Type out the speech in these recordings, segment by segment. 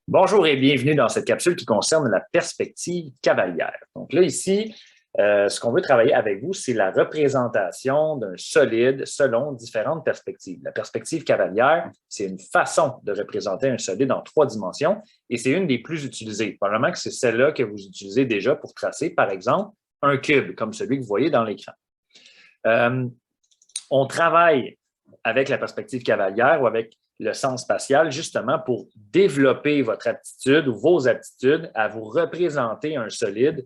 Bonjour et bienvenue dans cette capsule qui concerne la perspective cavalière. Donc là, ici, ce qu'on veut travailler avec vous, c'est la représentation d'un solide selon différentes perspectives. La perspective cavalière, c'est une façon de représenter un solide en 3 dimensions et c'est une des plus utilisées. Probablement que c'est celle-là que vous utilisez déjà pour tracer, par exemple, un cube, comme celui que vous voyez dans l'écran. On travaille avec la perspective cavalière ou avec le sens spatial, justement pour développer votre aptitude ou vos aptitudes à vous représenter un solide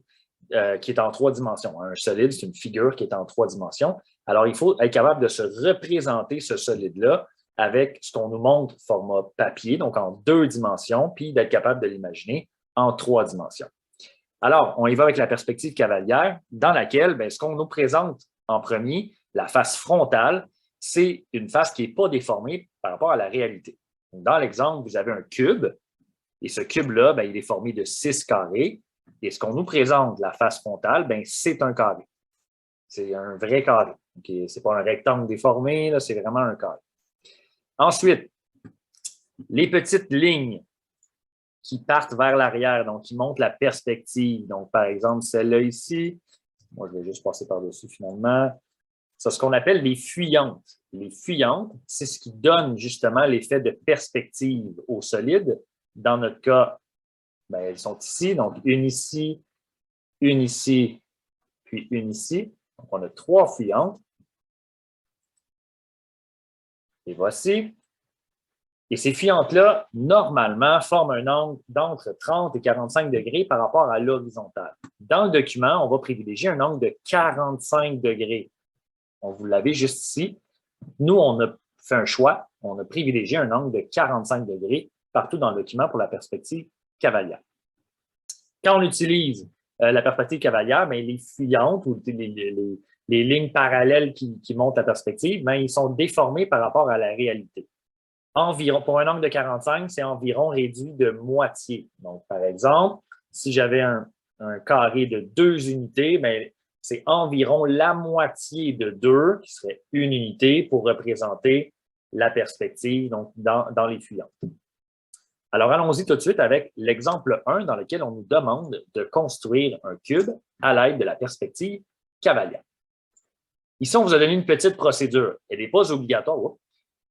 qui est en 3 dimensions. Un solide, c'est une figure qui est en 3 dimensions. Alors, il faut être capable de se représenter ce solide-là avec ce qu'on nous montre format papier, donc en 2 dimensions, puis d'être capable de l'imaginer en 3 dimensions. Alors, on y va avec la perspective cavalière, dans laquelle, bien, ce qu'on nous présente en premier, la face frontale, c'est une face qui n'est pas déformée par rapport à la réalité. Dans l'exemple, vous avez un cube, et ce cube-là, il est formé de 6 carrés, et ce qu'on nous présente, la face frontale, c'est un carré. C'est un vrai carré. Okay? Ce n'est pas un rectangle déformé, c'est vraiment un carré. Ensuite, les petites lignes qui partent vers l'arrière, donc qui montrent la perspective. Donc, par exemple, celle-là ici, moi, je vais juste passer par-dessus finalement. C'est ce qu'on appelle les fuyantes. Les fuyantes, c'est ce qui donne justement l'effet de perspective au solide. Dans notre cas, elles sont ici, donc une ici, puis une ici. Donc, on a 3 fuyantes. Et voici. Et ces fuyantes-là, normalement, forment un angle d'entre 30 et 45 degrés par rapport à l'horizontale. Dans le document, on va privilégier un angle de 45 degrés. Vous l'avez juste ici. Nous, on a fait un choix. On a privilégié un angle de 45 degrés partout dans le document pour la perspective cavalière. Quand on utilise la perspective cavalière, les fuyantes ou les lignes parallèles qui montent la perspective, ils sont déformés par rapport à la réalité. Environ, pour un angle de 45, c'est environ réduit de moitié. Donc, par exemple, si j'avais un carré de 2 unités, c'est environ la moitié de 2, qui serait une unité, pour représenter la perspective donc dans les fuyantes. Alors, allons-y tout de suite avec l'exemple 1 dans lequel on nous demande de construire un cube à l'aide de la perspective cavalière. Ici, on vous a donné une petite procédure. Elle n'est pas obligatoire.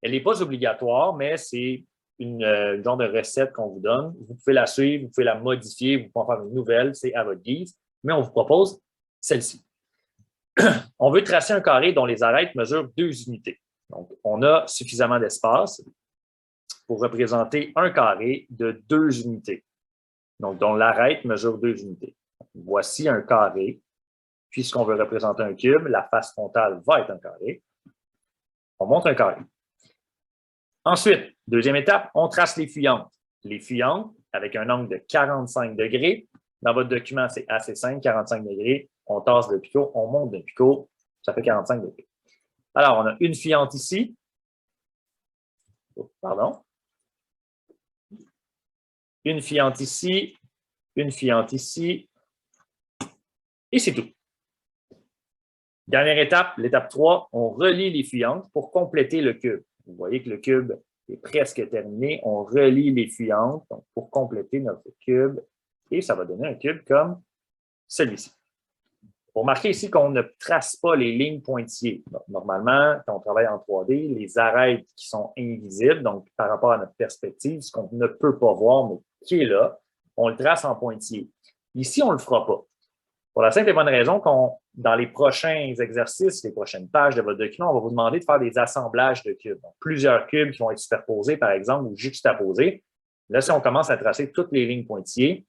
Elle n'est pas obligatoire, mais c'est une genre de recette qu'on vous donne. Vous pouvez la suivre, vous pouvez la modifier, vous pouvez en faire une nouvelle, c'est à votre guise, mais on vous propose celle-ci. On veut tracer un carré dont les arêtes mesurent 2 unités. Donc, on a suffisamment d'espace pour représenter un carré de 2 unités, donc dont l'arête mesure 2 unités. Voici un carré. Puisqu'on veut représenter un cube, la face frontale va être un carré. On monte un carré. Ensuite, deuxième étape, on trace les fuyantes. Les fuyantes, avec un angle de 45 degrés. Dans votre document, c'est assez simple, 45 degrés. On tasse le picot, on monte le picot, ça fait 45 degrés. Alors, on a une fuyante ici. Pardon. Une fuyante ici, une fuyante ici, et c'est tout. Dernière étape, l'étape 3, on relie les fuyantes pour compléter le cube. Vous voyez que le cube est presque terminé. On relie les fuyantes donc pour compléter notre cube et ça va donner un cube comme celui-ci. Vous remarquez ici qu'on ne trace pas les lignes pointillées. Donc, normalement, quand on travaille en 3D, les arêtes qui sont invisibles, donc par rapport à notre perspective, ce qu'on ne peut pas voir, mais qui est là, on le trace en pointillé. Ici, on ne le fera pas. Pour la simple et bonne raison qu'on, dans les prochains exercices, les prochaines pages de votre document, on va vous demander de faire des assemblages de cubes. Donc, plusieurs cubes qui vont être superposés, par exemple, ou juxtaposés. Là, si on commence à tracer toutes les lignes pointillées,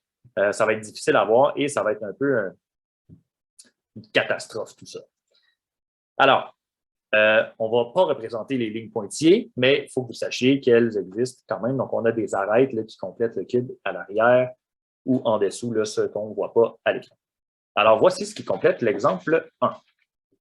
ça va être difficile à voir et ça va être un peu une catastrophe, tout ça. Alors, on ne va pas représenter les lignes pointillées, mais il faut que vous sachiez qu'elles existent quand même. Donc, on a des arêtes là, qui complètent le cube à l'arrière ou en dessous, là, ce qu'on ne voit pas à l'écran. Alors, voici ce qui complète l'exemple 1.